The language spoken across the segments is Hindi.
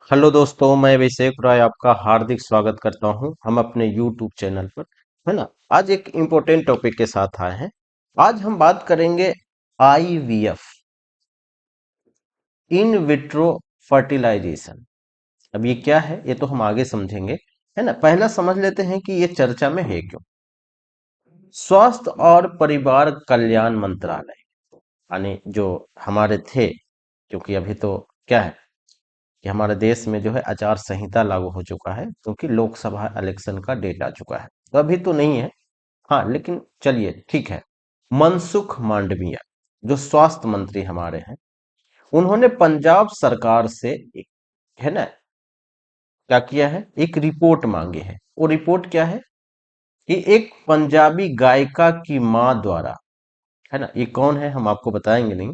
हेलो दोस्तों, मैं अभिषेक राय आपका हार्दिक स्वागत करता हूं हम अपने यूट्यूब चैनल पर। है ना। आज एक इम्पोर्टेंट टॉपिक के साथ आए हैं। आज हम बात करेंगे आईवीएफ, इन विट्रो फर्टिलाइजेशन। अब ये क्या है ये तो हम आगे समझेंगे। है ना। पहला समझ लेते हैं कि ये चर्चा में है क्यों। स्वास्थ्य और परिवार कल्याण मंत्रालय, यानी जो हमारे थे, क्योंकि अभी तो क्या है कि हमारे देश में जो है आचार संहिता लागू हो चुका है, क्योंकि लोकसभा इलेक्शन का डेट आ चुका है, तो अभी तो नहीं है। हाँ, लेकिन चलिए ठीक है। मनसुख मांडविया, जो स्वास्थ्य मंत्री हमारे हैं, उन्होंने पंजाब सरकार से है ना क्या किया है, एक रिपोर्ट मांगी है। वो रिपोर्ट क्या है कि एक पंजाबी गायिका की मां द्वारा, है ना, ये कौन है हम आपको बताएंगे नहीं,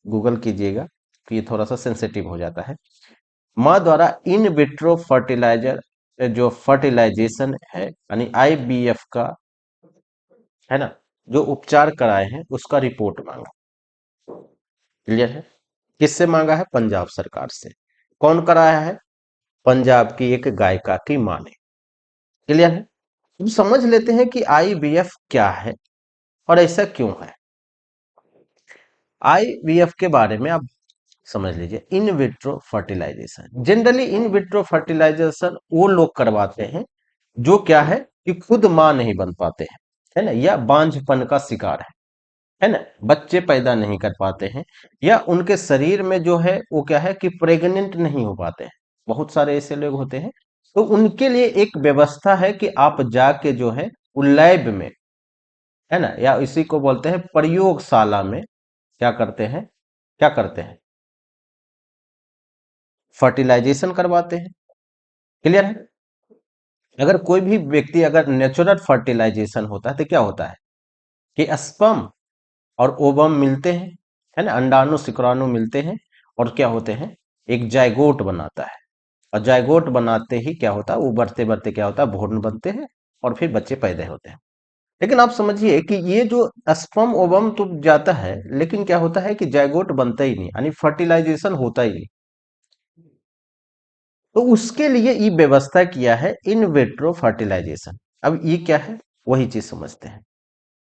गूगल कीजिएगा, कि ये थोड़ा सा सेंसिटिव हो जाता है। माँ द्वारा इन विट्रो फर्टिलाइजर, जो फर्टिलाइजेशन है यानी आईबीएफ का, है ना, जो उपचार कराए हैं उसका रिपोर्ट मांगा। क्लियर है। किससे मांगा है? पंजाब सरकार से। कौन कराया है? पंजाब की एक गायिका की मां ने। क्लियर है। अब समझ लेते हैं कि आईवीएफ क्या है और ऐसा क्यों है। आईवीएफ के बारे में आप समझ लीजिए। In vitro fertilisation, generally in vitro fertilisation वो लोग करवाते हैं जो क्या है कि खुद मां नहीं बन पाते हैं, है ना, या बांझपन का शिकार है ना, बच्चे पैदा नहीं कर पाते हैं, या उनके शरीर में जो है वो क्या है कि प्रेग्नेंट नहीं हो पाते हैं। बहुत सारे ऐसे लोग होते हैं। तो उनके लिए एक व्यवस्था है कि आप जाके जो है वो लैब में, है ना, या इसी को बोलते हैं प्रयोगशाला में, क्या करते हैं, क्या करते हैं, फर्टिलाइजेशन करवाते हैं। क्लियर है। अगर कोई भी व्यक्ति, अगर नेचुरल फर्टिलाइजेशन होता है तो क्या होता है कि स्पर्म और ओवम मिलते हैं, है ना, अंडाणु शुक्राणु मिलते हैं, और क्या होते हैं, एक जायगोट बनाता है। और जायगोट बनाते ही क्या होता है, वो बढ़ते बढ़ते क्या होता है, भ्रूण बनते हैं और फिर बच्चे पैदा होते हैं। लेकिन आप समझिए कि ये जो स्पर्म ओवम तो जाता है, लेकिन क्या होता है कि जायगोट बनता ही नहीं, यानी फर्टिलाइजेशन होता ही नहीं। तो उसके लिए ये व्यवस्था किया है इन विट्रो फर्टिलाइजेशन। अब ये क्या है, वही चीज समझते हैं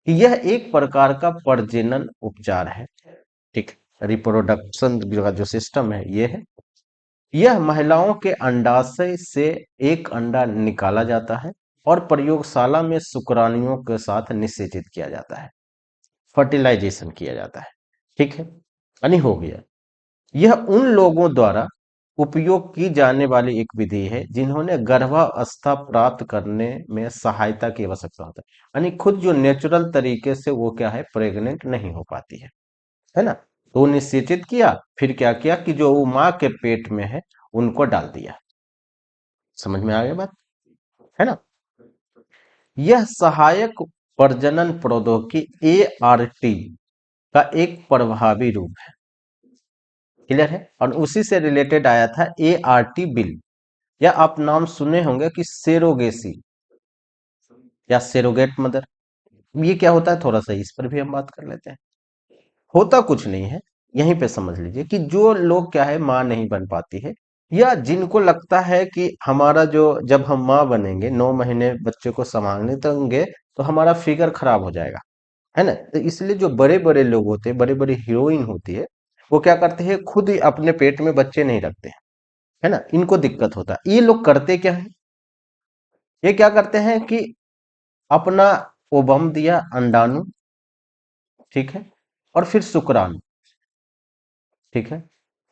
कि यह एक प्रकार का प्रजनन उपचार है। ठीक। रिप्रोडक्शन का जो सिस्टम है ये है। यह महिलाओं के अंडाशय से एक अंडा निकाला जाता है और प्रयोगशाला में शुक्राणुओं के साथ निषेचित किया जाता है, फर्टिलाइजेशन किया जाता है। ठीक है, यानी हो गया। यह उन लोगों द्वारा उपयोग की जाने वाली एक विधि है जिन्होंने गर्भावस्था प्राप्त करने में सहायता की आवश्यकता होता है, यानी खुद जो नेचुरल तरीके से वो क्या है, प्रेग्नेंट नहीं हो पाती है ना। तो निश्चित किया, फिर क्या किया कि जो वो माँ के पेट में है उनको डाल दिया। समझ में आ गया बात, है ना। यह सहायक प्रजनन प्रौद्योगिकी एआरटी का एक प्रभावी रूप है। क्लियर है। और उसी से रिलेटेड आया था एआरटी बिल, या आप नाम सुने होंगे कि सेरोगेसी या सेरोगेट मदर। ये क्या होता है, थोड़ा सा इस पर भी हम बात कर लेते हैं। होता कुछ नहीं है, यहीं पे समझ लीजिए कि जो लोग क्या है माँ नहीं बन पाती है, या जिनको लगता है कि हमारा जो, जब हम माँ बनेंगे 9 महीने बच्चे को संभालने देंगे तो हमारा फिगर खराब हो जाएगा, है ना। तो इसलिए जो बड़े बड़े लोग होते हैं, बड़े बड़े हीरोइन होती है, वो क्या करते हैं, खुद ही अपने पेट में बच्चे नहीं रखते हैं, है ना। इनको दिक्कत होता है। ये लोग करते क्या है, ये क्या करते हैं कि अपना ओवम दिया, अंडाणु, ठीक है, और फिर शुक्राणु, ठीक है,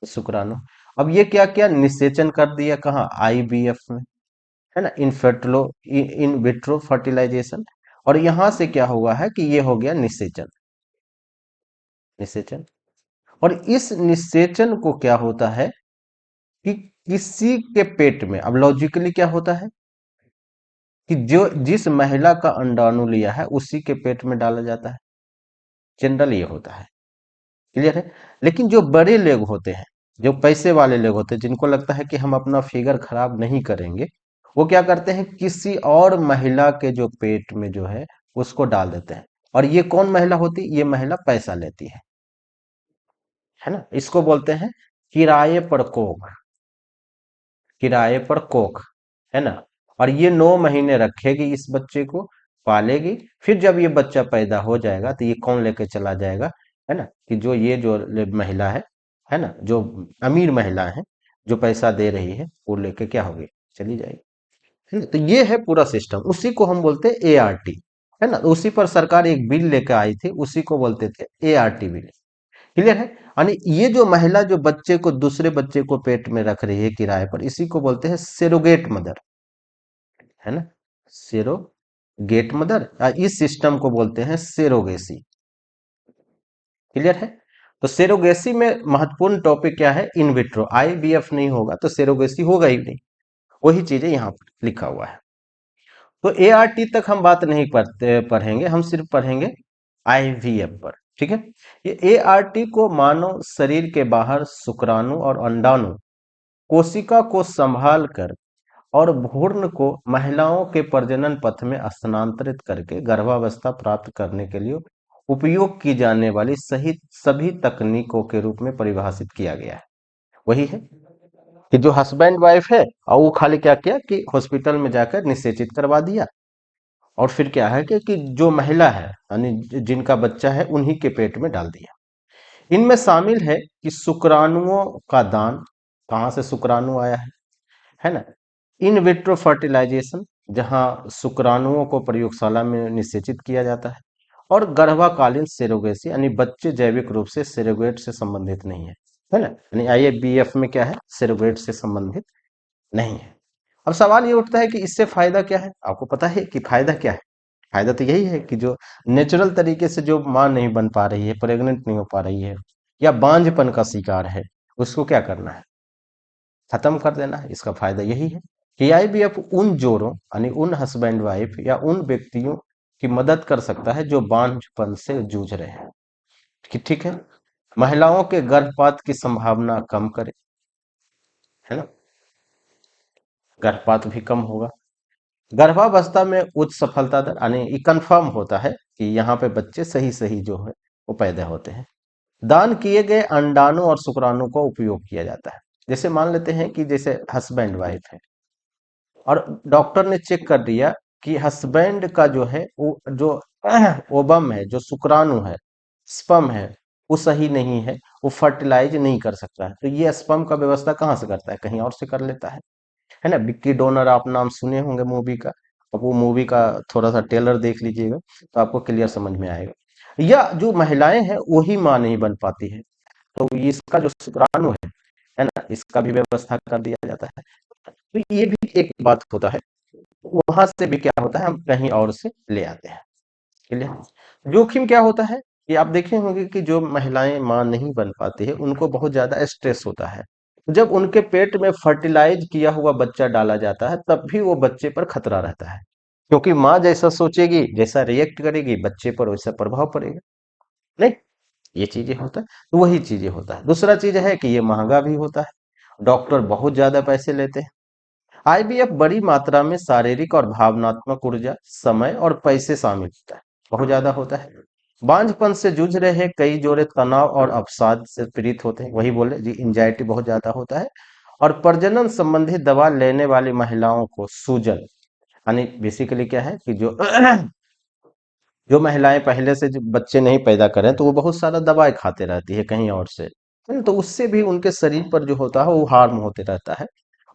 शुक्राणु। अब ये क्या किया, निषेचन कर दिया, कहाँ, आईवीएफ में, है ना, इन विट्रो फर्टिलाइजेशन। और यहां से क्या हुआ है कि ये हो गया निषेचन, निषेचन। और इस निषेचन को क्या होता है कि किसी के पेट में, अब लॉजिकली क्या होता है कि जो जिस महिला का अंडाणु लिया है उसी के पेट में डाला जाता है। जनरल ये होता है। क्लियर है। लेकिन जो बड़े लोग होते हैं, जो पैसे वाले लोग होते हैं, जिनको लगता है कि हम अपना फिगर खराब नहीं करेंगे, वो क्या करते हैं, किसी और महिला के जो पेट में जो है उसको डाल देते हैं। और ये कौन महिला होती, ये महिला पैसा लेती है ना। इसको बोलते हैं किराए पर कोख, किराए पर कोख, है ना। और ये 9 महीने रखेगी इस बच्चे को, पालेगी। फिर जब ये बच्चा पैदा हो जाएगा तो ये कौन लेके चला जाएगा, है ना, कि जो ये जो महिला है ना, जो अमीर महिला है, जो पैसा दे रही है, वो लेके क्या होगी, चली जाएगी, है ना। तो ये है पूरा सिस्टम, उसी को हम बोलते हैं ART, है ना। तो उसी पर सरकार एक बिल लेकर आई थी, उसी को बोलते थे ART बिल। क्लियर है। यानी ये जो महिला जो बच्चे को, दूसरे बच्चे को पेट में रख रही है किराए पर, इसी को बोलते हैं सेरोगेट मदर, है ना। सेरोगेट मदर, इस सिस्टम को बोलते हैं सेरोगेसी। क्लियर है। तो सेरोगेसी में महत्वपूर्ण टॉपिक क्या है, इन विट्रो। IVF नहीं होगा तो सेरोगेसी होगा ही नहीं। वही चीजें यहाँ पर लिखा हुआ है। तो ART तक हम बात नहीं पढ़ेंगे, हम सिर्फ पढ़ेंगे IVF पर। ठीक है। ये ART को मानव शरीर के बाहर शुक्राणु और अंडाणु कोशिका को संभाल कर और भ्रूण को महिलाओं के प्रजनन पथ में स्थानांतरित करके गर्भावस्था प्राप्त करने के लिए उपयोग की जाने वाली सही सभी तकनीकों के रूप में परिभाषित किया गया है। वही है कि जो हस्बैंड वाइफ है, और वो खाली क्या किया कि हॉस्पिटल में जाकर निषेचित करवा दिया, और फिर क्या है कि जो महिला है, यानी जिनका बच्चा है, उन्हीं के पेट में डाल दिया। इनमें शामिल है कि शुक्राणुओं का दान, कहाँ से शुक्राणु आया है ना। इन विट्रो फर्टिलाइजेशन, जहां शुक्राणुओं को प्रयोगशाला में निषेचित किया जाता है। और गर्भाकालीन सेरोगेसी, यानी बच्चे जैविक रूप से सेरोगेट से संबंधित नहीं है ना। यानी IVF में क्या है, सेरोगेट से संबंधित नहीं है। अब सवाल ये उठता है कि इससे फायदा क्या है। आपको पता है कि फायदा क्या है। फायदा तो यही है कि जो नेचुरल तरीके से जो मां नहीं बन पा रही है, प्रेग्नेंट नहीं हो पा रही है, या बांझपन का शिकार है, उसको क्या करना है, खत्म कर देना है। इसका फायदा यही है कि IVF उन जोड़ों, यानी उन हस्बैंड वाइफ या उन व्यक्तियों की मदद कर सकता है जो बांझपन से जूझ रहे हैं, कि ठीक है, महिलाओं के गर्भपात की संभावना कम करे, है ना, गर्भपात भी कम होगा। गर्भावस्था में उच्च सफलता दर, यानी ये कंफर्म होता है कि यहाँ पे बच्चे सही सही जो है वो पैदा होते हैं। दान किए गए अंडाणु और शुक्राणु का उपयोग किया जाता है। जैसे मान लेते हैं कि जैसे हस्बैंड वाइफ है, और डॉक्टर ने चेक कर दिया कि हस्बैंड का जो है वो जो ओबम है, जो शुक्राणु है, स्पर्म है, वो सही नहीं है, वो फर्टिलाइज नहीं कर सकता है। तो ये स्पर्म का व्यवस्था कहाँ से करता है, कहीं और से कर लेता है ना। विक्की डोनर आप नाम सुने होंगे मूवी का। अब वो मूवी का थोड़ा सा ट्रेलर देख लीजिएगा तो आपको क्लियर समझ में आएगा। या जो महिलाएं हैं वही मां नहीं बन पाती है, तो इसका जो शुक्राणु है ना, इसका भी व्यवस्था कर दिया जाता है। तो ये भी एक बात होता है, वहां से भी क्या होता है, हम कहीं और से ले आते हैं। क्लियर। जोखिम क्या होता है कि आप देखे होंगे कि जो महिलाएं मां नहीं बन पाती है, उनको बहुत ज्यादा स्ट्रेस होता है। जब उनके पेट में फर्टिलाइज किया हुआ बच्चा डाला जाता है, तब भी वो बच्चे पर खतरा रहता है, क्योंकि माँ जैसा सोचेगी, जैसा रिएक्ट करेगी, बच्चे पर वैसा प्रभाव पड़ेगा। नहीं, ये चीजें होता है। तो वही चीजें होता है। दूसरा चीज है कि ये महंगा भी होता है, डॉक्टर बहुत ज्यादा पैसे लेते हैं। IVF बड़ी मात्रा में शारीरिक और भावनात्मक ऊर्जा, समय और पैसे शामिल होता है, बहुत ज्यादा होता है। बांझपन से जूझ रहे कई जोड़े तनाव और अवसाद से पीड़ित होते हैं, वही बोले जी, एंजाइटी बहुत ज्यादा होता है। और प्रजनन संबंधी दवा लेने वाली महिलाओं को सूजन, यानी बेसिकली क्या है कि जो जो महिलाएं पहले से जो बच्चे नहीं पैदा करें, तो वो बहुत सारा दवाई खाते रहती है कहीं और से, है ना? तो उससे भी उनके शरीर पर जो होता है वो हार्म होते रहता है।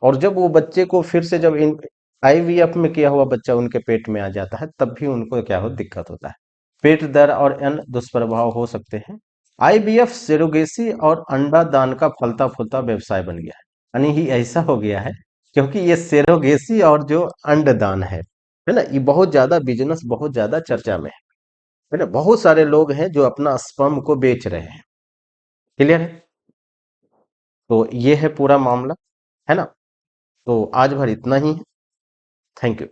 और जब वो बच्चे को फिर से जब इन IVF में किया हुआ बच्चा उनके पेट में आ जाता है, तब भी उनको क्या हो, दिक्कत होता है, पेट दर्द और अन्य दुष्प्रभाव हो सकते हैं। IVF सेरोगेसी और अंडा दान का फलता फूलता व्यवसाय बन गया है। यानी ही ऐसा हो गया है, क्योंकि ये सेरोगेसी और जो अंडदान है ना, ये बहुत ज्यादा बिजनेस, बहुत ज्यादा चर्चा में है ना। बहुत सारे लोग हैं जो अपना स्पर्म को बेच रहे हैं। क्लियर है। तो ये है पूरा मामला, है ना। तो आज भर इतना ही है। Thank you.